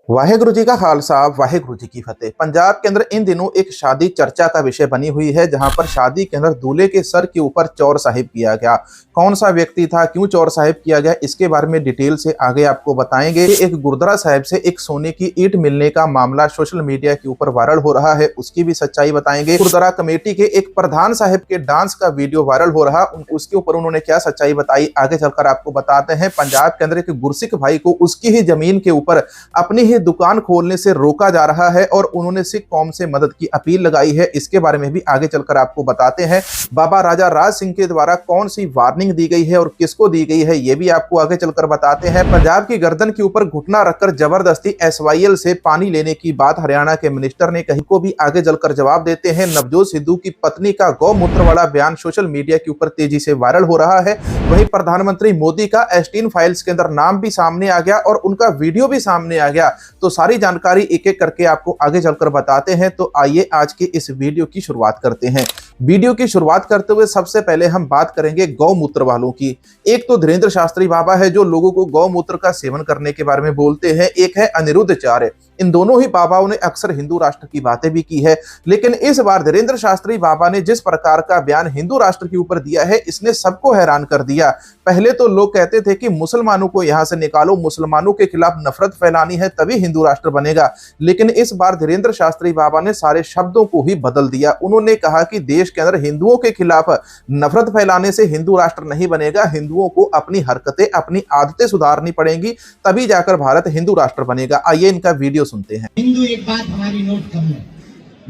वाहेगुरु जी का खालसा वाहेगुरु जी की फतेह। पंजाब के अंदर इन दिनों एक शादी चर्चा का विषय बनी हुई है, जहां पर शादी के अंदर दूल्हे के सर के ऊपर चौर साहिब किया गया। कौन सा व्यक्ति था, क्यों चौर साहिब किया गया, इसके बारे में डिटेल से आगे आपको बताएंगे। एक गुरुद्वारा साहिब से एक सोने की ईंट मिलने का मामला सोशल मीडिया के ऊपर वायरल हो रहा है, उसकी भी सच्चाई बताएंगे। गुरुद्वारा कमेटी के एक प्रधान साहिब के डांस का वीडियो वायरल हो रहा, उसके ऊपर उन्होंने क्या सच्चाई बताई आगे चलकर आपको बताते हैं। पंजाब के अंदर एक गुरसिख भाई को उसकी ही जमीन के ऊपर अपनी ही दुकान खोलने से रोका जा रहा है और उन्होंने सिख कौम से मदद की अपील लगाई है, इसके बारे में भी आगे चलकर आपको बताते हैं। बाबा राजा राज सिंह के द्वारा कौन सी वार्निंग दी गई है और किसको दी गई है, यह भी आपको आगे चलकर बताते हैं। पंजाब की गर्दन के ऊपर घुटना रखकर जबरदस्ती SYL से पानी लेने की बात हरियाणा के मिनिस्टर ने कही, को भी आगे चलकर जवाब देते हैं। नवजोत सिद्धू की पत्नी का गौमूत्र वाला बयान सोशल मीडिया के ऊपर तेजी से वायरल हो रहा है। वहीं प्रधानमंत्री मोदी का एस्टीन फाइल्स के अंदर नाम भी सामने आ गया और उनका वीडियो भी सामने आ गया। तो सारी जानकारी एक एक करके आपको आगे चलकर बताते हैं। तो आइए आज के इस वीडियो की शुरुआत करते हैं। वीडियो की शुरुआत करते हुए सबसे पहले हम बात करेंगे गौमूत्र वालों की। एक तो धीरेन्द्र शास्त्री बाबा है जो लोगों को गौमूत्र का सेवन करने के बारे में बोलते हैं, एक है अनिरुद्धाचार्य। इन दोनों ही बाबाओं ने अक्सर हिंदू राष्ट्र की बातें भी की है, लेकिन इस बार धीरेन्द्र शास्त्री बाबा ने जिस प्रकार का बयान हिंदू राष्ट्र के ऊपर दिया है, इसने सबको हैरान कर दिया। पहले तो लोग कहते थे कि मुसलमानों को यहां से निकालो, मुसलमानों के खिलाफ नफरत फैलानी है तभी हिंदू राष्ट्र बनेगा, लेकिन इस बार धीरेन्द्र शास्त्री बाबा ने सारे शब्दों को ही बदल दिया। उन्होंने कहा कि देश के अंदर हिंदुओं के खिलाफ नफरत फैलाने से हिंदू राष्ट्र नहीं बनेगा, हिंदुओं को अपनी हरकतें, अपनी आदतें सुधारनी पड़ेंगी, तभी जाकर भारत हिंदू राष्ट्र बनेगा। आइए इनका वीडियो सुनते हैं। हिंदू एक बात हमारी नोट कर लो,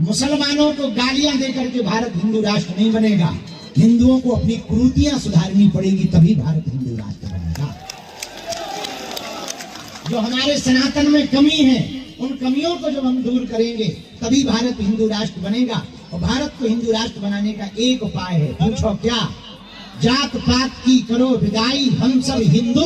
मुसलमानों को गालियां देकर के भारत हिंदू राष्ट्र नहीं बनेगा, हिंदुओं को अपनी कुरीतियां सुधारनी पड़ेगी तभी भारत हिंदू राष्ट्र बनेगा। जो हमारे सनातन में कमी है, उन कमियों को जब हम दूर करेंगे तभी भारत हिंदू राष्ट्र बनेगा। और भारत को हिंदू राष्ट्र बनाने का एक उपाय है, पूछो क्या? जात पात की करो विदाई, हम सब हिंदू।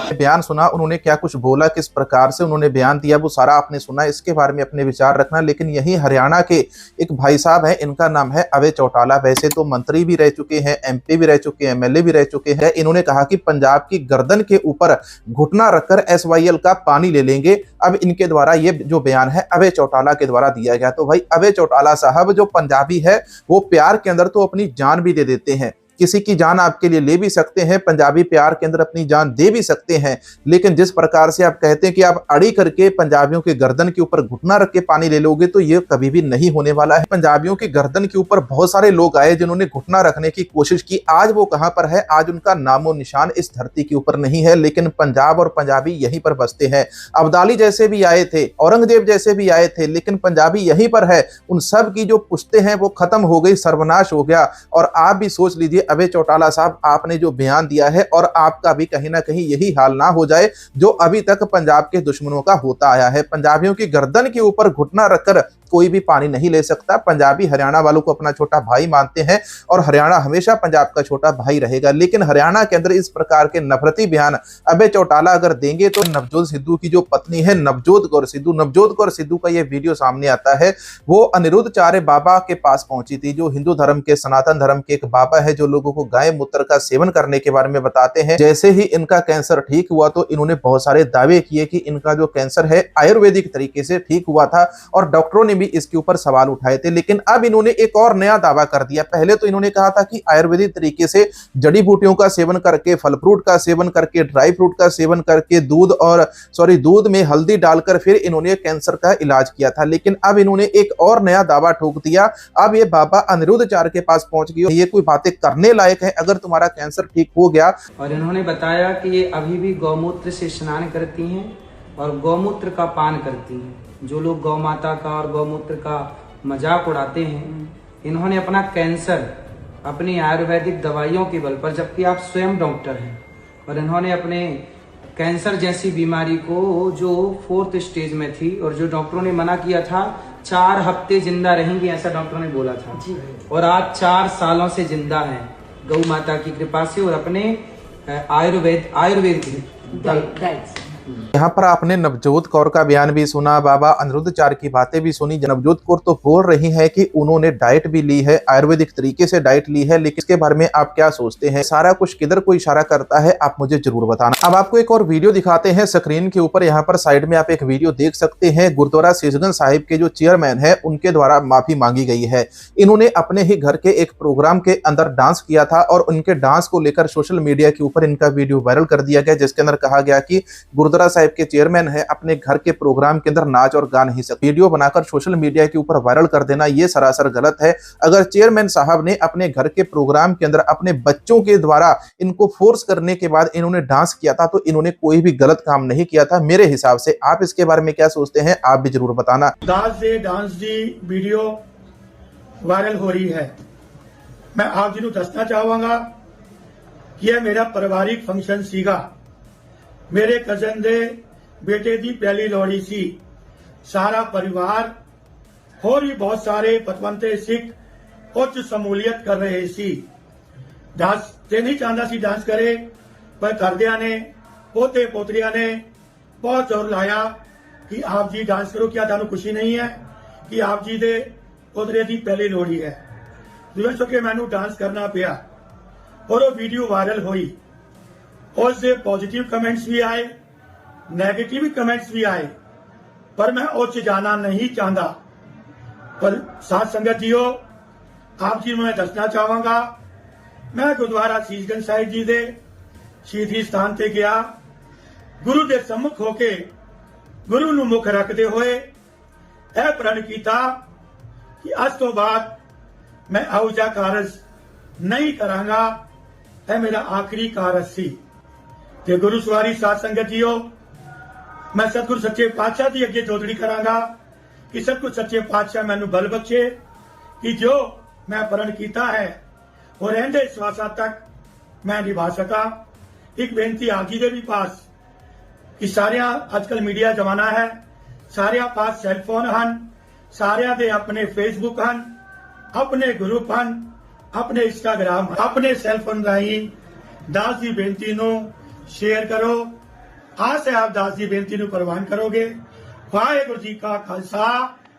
बयान सुना उन्होंने क्या कुछ बोला, किस प्रकार से उन्होंने बयान दिया, वो सारा आपने सुना। इसके बारे में अपने विचार रखना। लेकिन यही हरियाणा के एक भाई साहब हैं, इनका नाम है अभय चौटाला। वैसे तो मंत्री भी रह चुके हैं, MP भी रह चुके हैं, MLA भी रह चुके हैं। इन्होंने कहा कि पंजाब की गर्दन के ऊपर घुटना रखकर SYL का पानी ले लेंगे। अब इनके द्वारा ये जो बयान है अभय चौटाला के द्वारा दिया गया। तो भाई अभय चौटाला साहब जो पंजाबी है, वो प्यार के अंदर तो अपनी जान भी दे देते हैं। किसी की जान आपके लिए ले भी सकते हैं, पंजाबी प्यार के अंदर अपनी जान दे भी सकते हैं। लेकिन जिस प्रकार से आप कहते हैं कि आप अड़ी करके पंजाबियों के गर्दन के ऊपर घुटना रख के पानी ले लोगे, तो ये कभी भी नहीं होने वाला है। पंजाबियों की गर्दन के ऊपर बहुत सारे लोग आए जिन्होंने घुटना रखने की कोशिश की। आज वो कहां पर है? आज उनका नामो निशान इस धरती के ऊपर नहीं है, लेकिन पंजाब और पंजाबी यहीं पर बसते हैं। अब्दाली जैसे भी आए थे, औरंगजेब जैसे भी आए थे, लेकिन पंजाबी यहीं पर है। उन सब की जो पुश्तें हैं वो खत्म हो गई, सर्वनाश हो गया। और आप भी सोच लीजिए अभय चौटाला साहब, आपने जो बयान दिया है, और आपका भी कहीं ना कहीं यही हाल ना हो जाए जो अभी तक पंजाब के दुश्मनों का होता आया है। पंजाबियों की गर्दन के ऊपर घुटना रखकर कोई भी पानी नहीं ले सकता। पंजाबी हरियाणा वालों को अपना छोटा भाई मानते हैं और हरियाणा हमेशा पंजाब का छोटा भाई रहेगा। लेकिन हरियाणा के अंदर इस प्रकार के नफरती बयान अभय चौटाला अगर देंगे तो नवजोत सिद्धू की जो पत्नी है नवजोत कौर सिद्धू का ये वीडियो सामने आता है। वो अनिरुद्धाचार्य बाबा के पास पहुंची थी, जो हिंदू धर्म के, सनातन धर्म के एक बाबा है, जो लोगों को गाय मूत्र का सेवन करने के बारे में बताते हैं। जैसे ही इनका कैंसर ठीक हुआ तो इन्होंने बहुत सारे दावे किए कि इनका जो कैंसर है आयुर्वेदिक तरीके से ठीक हुआ था, और डॉक्टरों ने भी इसके ऊपर सवाल उठाए थे। लेकिन अब इन्होंने एक और नया दावा कर दिया। पहले तो इन्होंने कहा था कि आयुर्वेदिक तरीके से जड़ी बूटियों का सेवन करके, फल फ्रूट का सेवन करके, ड्राई फ्रूट का सेवन करके, दूध में हल्दी डालकर फिर इन्होंने कैंसर का इलाज किया था। लेकिन अब इन्होंने एक और नया दावा ठोक दिया। अब ये बाबा अनिरुद्धाचार्य के पास पहुंच गए। ये कोई बातें करने लायक है? अगर तुम्हारा कैंसर ठीक हो गया। और इन्होंने बताया कि ये अभी भी गौमूत्र से स्नान करती हैं और गौमूत्र का पान करती हैं। जो लोग गौ माता का और गौमूत्र का मजाक उड़ाते हैं, इन्होंने अपना कैंसर अपनी आयुर्वेदिक दवाइयों के बल पर, जबकि आप स्वयं डॉक्टर हैं, और इन्होंने अपने कैंसर जैसी बीमारी को जो 4th स्टेज में थी और जो डॉक्टरों ने मना किया था 4 हफ्ते जिंदा रहेंगी, ऐसा डॉक्टरों ने बोला था, और आज 4 सालों से जिंदा है गौ माता की कृपा से और अपने आयुर्वेद यहाँ पर आपने नवजोत कौर का बयान भी सुना, बाबा अनिरुद्धाचार्य की बातें भी सुनी। नवजोत कौर तो बोल रही है कि उन्होंने डाइट भी ली है, आयुर्वेदिक तरीके से डाइट ली है, लेकिन इसके बारे में आप क्या सोचते हैं? सारा कुछ किधर को इशारा करता है, आप मुझे जरूर बताना। अब आपको एक और वीडियो दिखाते हैं स्क्रीन के ऊपर। यहाँ पर साइड में आप एक वीडियो देख सकते हैं। गुरुद्वारा शीशगंज साहिब के जो चेयरमैन है उनके द्वारा माफी मांगी गई है। इन्होंने अपने ही घर के एक प्रोग्राम के अंदर डांस किया था और उनके डांस को लेकर सोशल मीडिया के ऊपर इनका वीडियो वायरल कर दिया गया, जिसके अंदर कहा गया कि गुरुद्वारा साहिब के चेयरमैन है, अपने घर के प्रोग्राम के अंदर नाच और गा नहीं सकते। वीडियो बनाकर सोशल मीडिया के ऊपर वायरल कर देना ये सरासर गलत है। अगर चेयरमैन साहब ने अपने घर के प्रोग्राम के अंदर अपने बच्चों के द्वारा इनको फोर्स करने के बाद इन्होंने डांस किया था, तो इन्होंने कोई भी गलत काम नहीं किया था मेरे हिसाब से। आप इसके बारे में क्या सोचते हैं, आप भी जरूर बताना। डांस दी वीडियो वायरल हो रही है। मैं आप जी ਨੂੰ ਦੱਸਣਾ ਚਾਹਾਂਗਾ ਕਿ ਇਹ ਮੇਰਾ ਪਰਿਵਾਰਿਕ ਫੰਕਸ਼ਨ ਸੀਗਾ। ਮੇਰੇ ਕਜ਼ਨ ਦੇ ਬੇਟੇ ਦੀ ਪਹਿਲੀ ਲੋਹੜੀ ਸੀ। ਸਾਰਾ ਪਰਿਵਾਰ ਹੋਰ ਵੀ ਬਹੁਤ ਸਾਰੇ ਪਤਵੰਤੇ ਸਿੱਖ ਉੱਚ ਸਮੂਲੀਅਤ ਕਰ ਰਹੇ ਸੀ। डांस ਤੇ ਨਹੀਂ ਚਾਹੁੰਦਾ ਸੀ डांस ਕਰੇ, ਪਰ ਘਰਦਿਆਂ ਨੇ ਪੋਤੇ ਪੋਤਰੀਆਂ ਨੇ ਬਹੁਤ ਜ਼ੋਰ ਲਾਇਆ कि आप जी डांस करो। क्या ਤੁਹਾਨੂੰ खुशी नहीं है कि आप जी ਦੇ ਪੋਤਰੇ ਦੀ ਪਹਿਲੀ ਲੋਹੜੀ है? जिस के मैनू डांस करना पिया और वो वीडियो वायरल हुई। उससे पॉजिटिव कमेंट्स भी आए, नेगेटिव कमेंट्स भी आए, पर मैं उस जाना नहीं चाहता। पर साथ संगत जीओ, आप जी मैं दसना चाहांगा, मैं गुरुद्वारा शीशगंज साहिब जी दे शहीदी स्थान ते गया। गुरु दे सम्मुख होके गुरु नू मुख रखते हुए यह प्रण किया कि अज तो बाद मैं आउजा कारज नहीं करांगा। यह मेरा आखिरी कारज सी। ते गुरु सवारी साध संगत जीओ, मैं सतगुरु सच्चे पातशाह की अगे जोदड़ी करांगा कि सतगुरु सच्चे पातशाह मैनू बल बख्शे कि जो मैं प्रण किया है और रहंदे श्वासा तक मैं निभा सका। एक बेनती आप जी दे भी पास कि सारिया अजकल मीडिया जमाना है, सारिया पास सैलफोन हन, सारिया दे अपने फेसबुक हन, अपने ग्रुप हन, अपने इंस्टाग्राम, अपने सैलफोन राही दास की बेनती नू शेयर करो। आस है आप दास की बेनती नू प्रवान करोगे। वाहिगुरू जी का खालसा,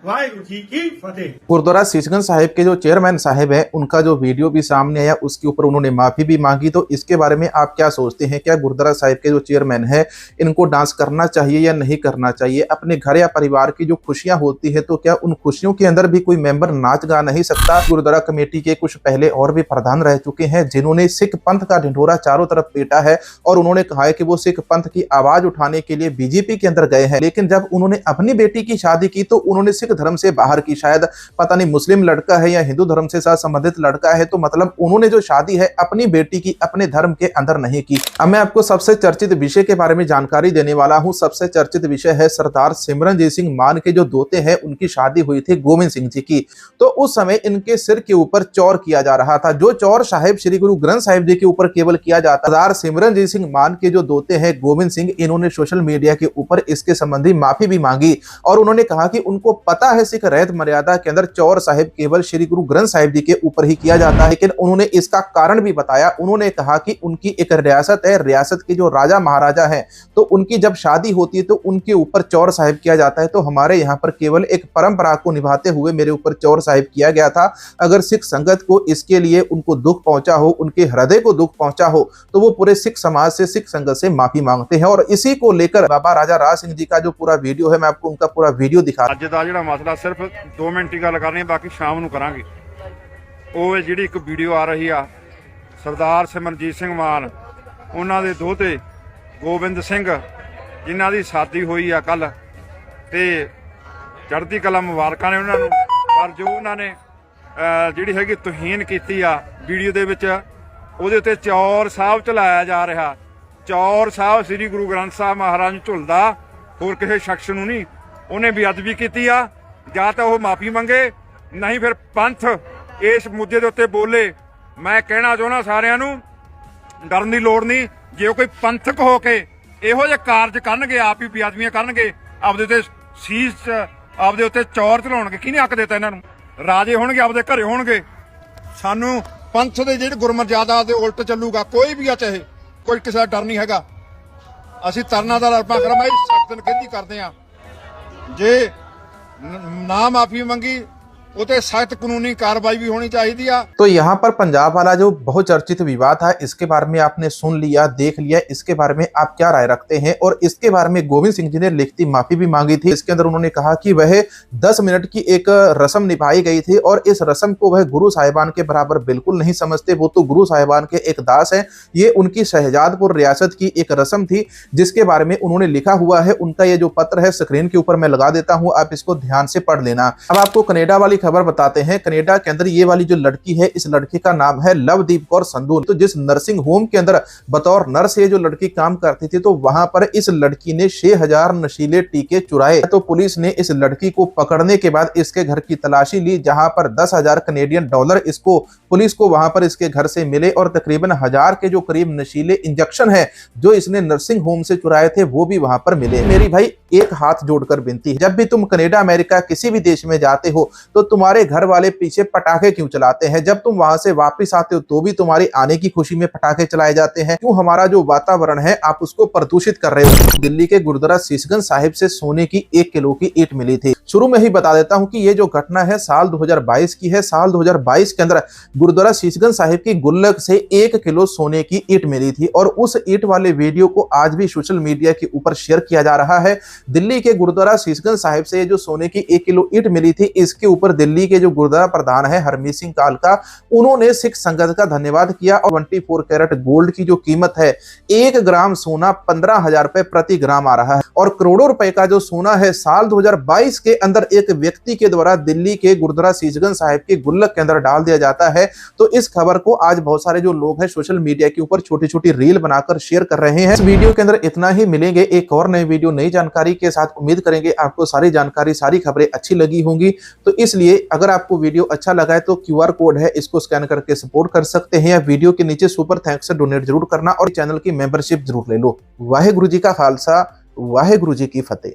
वाहिगुरू जी की फतेह। गुरुद्वारा शीशगंज साहिब के जो चेयरमैन साहिब है उनका जो वीडियो भी सामने आया, उसके ऊपर उन्होंने माफी भी मांगी। तो इसके बारे में आप क्या सोचते हैं? क्या गुरुद्वारा साहिब के जो चेयरमैन है इनको डांस करना चाहिए या नहीं करना चाहिए? अपने घर या परिवार की जो खुशियां होती है, तो क्या उन खुशियों के अंदर भी कोई मेंबर नाच गा नहीं सकता? गुरुद्वारा कमेटी के कुछ पहले और भी प्रधान रह चुके हैं जिन्होंने सिख पंथ का ढिंढोरा चारों तरफ पीटा है और उन्होंने कहा है कि वो सिख पंथ की आवाज उठाने के लिए बीजेपी के अंदर गए हैं। लेकिन जब उन्होंने अपनी बेटी की शादी की तो उन्होंने सिख धर्म से बाहर की, शायद पता नहीं मुस्लिम लड़का है या हिंदू धर्म से साथ संबंधित लड़का है, तो मतलब उन्होंने जो शादी है अपनी बेटी की अपने धर्म के अंदर नहीं की। अब मैं आपको सबसे चर्चित विषय के बारे में जानकारी देने वाला हूं। सबसे चर्चित विषय है सरदार सिमरनजीत सिंह मान के जो दोते हैं उनकी शादी हुई थी गोविंद सिंह जी की। तो उस समय इनके सिर के ऊपर चौर किया जा रहा था, जो चौर साहिब श्री गुरु ग्रंथ साहिब जी के ऊपर केवल किया जाता। सरदार सिमरनजीत सिंह मान के जो दोते हैं गोविंद सिंह, इन्होंने सोशल मीडिया के ऊपर इसके संबंधी माफी भी मांगी और उन्होंने कहा कि उनको पता है सिख रहत मर्यादा के अंदर चौर साहिब केवल श्री गुरु ग्रंथ साहिब जी के ऊपर ही किया जाता है। लेकिन उन्होंने इसका कारण भी बताया। उन्होंने कहा कि उनकी एक रियासत है, रियासत के जो राजा महाराजा हैं, तो उनकी जब शादी होती है तो उनके ऊपर चौर साहिब किया जाता है। तो हमारे यहाँ पर केवल एक परंपरा को निभाते हुए मेरे ऊपर चौर साहिब किया गया था। अगर सिख संगत को इसके लिए उनको दुख पहुंचा हो, उनके हृदय को दुख पहुंचा हो, तो वो पूरे सिख समाज से, सिख संगत से माफी मांगते हैं। और इसी को लेकर बाबा राजा राज सिंह जी का जो पूरा वीडियो है, मैं आपको उनका पूरा वीडियो दिखा। ਅੱਜ ਦਾ ਜਿਹੜਾ ਮਸਲਾ ਸਿਰਫ 2 ਮਿੰਟ ਹੀ ਗੱਲ ਕਰਨੀ, ਬਾਕੀ ਸ਼ਾਮ ਨੂੰ ਕਰਾਂਗੇ। ਉਹ ਜਿਹੜੀ ਇੱਕ ਵੀਡੀਓ ਆ ਰਹੀ ਆ ਸਰਦਾਰ ਸਿਮਰਨਜੀਤ ਸਿੰਘ ਮਾਨ, ਉਹਨਾਂ ਦੇ ਦੋਤੇ ਗੋਬਿੰਦ ਸਿੰਘ ਜਿਨ੍ਹਾਂ ਦੀ ਸ਼ਾਦੀ ਹੋਈ ਆ ਕੱਲ, ਤੇ ਚੜ੍ਹਦੀ ਕਲਾ ਮੁਬਾਰਕਾਂ ਨੇ ਉਹਨਾਂ ਨੂੰ। ਪਰ ਜੋ ਉਹਨਾਂ ਨੇ ਜਿਹੜੀ ਹੈਗੀ ਤੋਹੀਨ ਕੀਤੀ ਆ ਵੀਡੀਓ ਦੇ ਵਿੱਚ, ਉਹਦੇ ਉੱਤੇ ਚੌਰ ਸਾਹਿਬ ਚਲਾਇਆ ਜਾ ਰਿਹਾ। ਚੌਰ ਸਾਹਿਬ ਸ੍ਰੀ ਗੁਰੂ ਗ੍ਰੰਥ ਸਾਹਿਬ ਮਹਾਰਾਜ ਨੂੰ ਝੁਲਦਾ, ਹੋਰ ਕਿਸੇ ਸ਼ਖਸ ਨੂੰ ਨਹੀਂ। ਉਹਨੇ ਬੇਅਦਬੀ ਕੀਤੀ ਆ। ਜਾਂ ਤਾਂ ਉਹ ਮਾਫੀ ਮੰਗੇ, ਨਹੀਂ ਫਿਰ ਪੰਥ ਇਸ ਮੁੱਦੇ ਦੇ ਉੱਤੇ ਬੋਲੇ। ਮੈਂ ਕਹਿਣਾ ਚਾਹੁੰਦਾ ਸਾਰਿਆਂ ਨੂੰ, ਡਰਨ ਦੀ ਲੋੜ ਨਹੀਂ। ਜੇ ਕੋਈ ਪੰਥਕ ਹੋ ਕੇ ਇਹੋ ਜਿਹੇ ਕਾਰਜ ਕਰਨਗੇ, ਆਪ ਹੀ ਬੇਅਦਬੀਆਂ ਕਰਨਗੇ, ਆਪਦੇ ਉੱਤੇ ਸੀਸ, ਆਪਦੇ ਉੱਤੇ ਚੌਰ ਚਲਾਉਣਗੇ, ਕਿਹਨੇ ਹੱਕ ਦਿੱਤਾ ਇਹਨਾਂ ਨੂੰ? ਰਾਜੇ ਹੋਣਗੇ, ਆਪਦੇ ਘਰੇ ਹੋਣਗੇ। ਸਾਨੂੰ ਪੰਥ ਦੇ ਜਿਹੜੇ ਗੁਰਮਰਜ਼ਾਦਾ ਦੇ ਉਲਟ ਚੱਲੂਗਾ, ਕੋਈ ਵੀ ਆ, ਚਾਹੇ ਕੋਈ, ਕਿਸੇ ਦਾ ਡਰ ਨਹੀਂ ਹੈਗਾ। ਅਸੀਂ ਤਰਨਾ ਦਾ ਰਲਪਾ ਕਰਮਾਈ ਸਖਤ ਨਿਖੇਧੀ ਕਰਦੇ ਆ। ਜੇ ਨਾ ਮਾफी ਮੰਗੀ उते सख्त कानूनी कार्रवाई भी होनी चाहिए। तो यहाँ पर पंजाब वाला जो बहुचर्चित विवाद था, इसके बारे में आपने सुन लिया, देख लिया, इसके बारे में आप क्या राय रखते हैं? और इसके बारे में गोविंद सिंह जी ने लिखती माफी भी मांगी थी। इसके अंदर उन्होंने कहा कि वह 10 मिनट की एक रस्म निभाई गई थी और इस रस्म को वह गुरु साहिबान के बराबर बिल्कुल नहीं समझते। वो तो गुरु साहिबान के एक दास है। ये उनकी शहजादपुर रियासत की एक रस्म थी जिसके बारे में उन्होंने लिखा हुआ है। उनका ये जो पत्र है स्क्रीन के ऊपर मैं लगा देता हूं, आप इसको ध्यान से पढ़ लेना। अब आपको कनाडा वाली खबर बताते हैं। कनाडा के अंदर ये वाली जो लड़की है, इस लड़की का नाम है लवदीप कौर संधू। तो जिस नर्सिंग होम के अंदर बतौर नर्स ये जो लड़की काम करती थी, तो वहां पर इस लड़की ने 6000 नशीले टीके चुराए। तो पुलिस ने इस लड़की को पकड़ने के बाद इसके घर की तलाशी ली, जहां पर 10,000 कनेडियन डॉलर इसको पुलिस को वहां पर इसके घर से मिले और तकरीबन 1000 के जो करीब नशीले इंजेक्शन है जो इसने नर्सिंग होम से चुराए थे वो भी वहां पर मिले। मेरी भाई एक हाथ जोड़कर विनती है, जब भी तुम कनाडा, अमेरिका किसी भी देश में जाते हो तो तुम्हारे घर वाले पीछे पटाखे क्यों चलाते हैं? जब तुम वहां से वापस आते हो तो भी तुम्हारी आने की खुशी में पटाखे चलाए जाते हैं। क्यों हमारा जो वातावरण है आप उसको प्रदूषित कर रहे हो? दिल्ली के गुरुद्वारा शीशगंज साहिब से सोने की 1 किलो की ईंट मिली थी। शुरू में ही बता देता हूं कि ये जो घटना है साल 2022 की है। साल 2022 के अंदर गुरुद्वारा शीशगंज साहिब की गुल्लक से 1 किलो सोने की ईंट मिली थी और उस ईंट वाले वीडियो को आज भी सोशल मीडिया के ऊपर शेयर किया जा रहा है। दिल्ली के गुरुद्वारा शीशगंज साहिब से जो सोने की 1 किलो ईंट मिली थी, इसके ऊपर दिल्ली के जो गुरुद्वारा प्रधान है हरमीत सिंह कालका, उन्होंने सिख संगत का धन्यवाद किया और 24 कैरेट गोल्ड की जो कीमत है 1 ग्राम सोना 15,000 रुपए प्रति ग्राम आ रहा है और करोड़ों रुपए का जो सोना है साल 2022 के अंदर एक व्यक्ति के द्वारा दिल्ली के गुरुद्वारा शीशगंज साहिब के गुल्लक के अंदर डाल दिया जाता है। तो इस खबर को आज बहुत सारे जो लोग हैं सोशल मीडिया के ऊपर छोटी छोटी रील बनाकर शेयर कर रहे हैं। इस वीडियो के अंदर इतना ही। मिलेंगे एक और नई वीडियो नई जानकारी के साथ। उम्मीद करेंगे आपको सारी जानकारी, सारी खबरें अच्छी लगी होंगी। तो इसलिए अगर आपको वीडियो अच्छा लगा है तो QR कोड है, इसको स्कैन करके सपोर्ट कर सकते हैं या वीडियो के नीचे सुपर थैंक्स से डोनेट जरूर करना और चैनल की मेंबरशिप जरूर ले लो। वाहेगुरु जी का खालसा, वाहेगुरु जी की फतेह।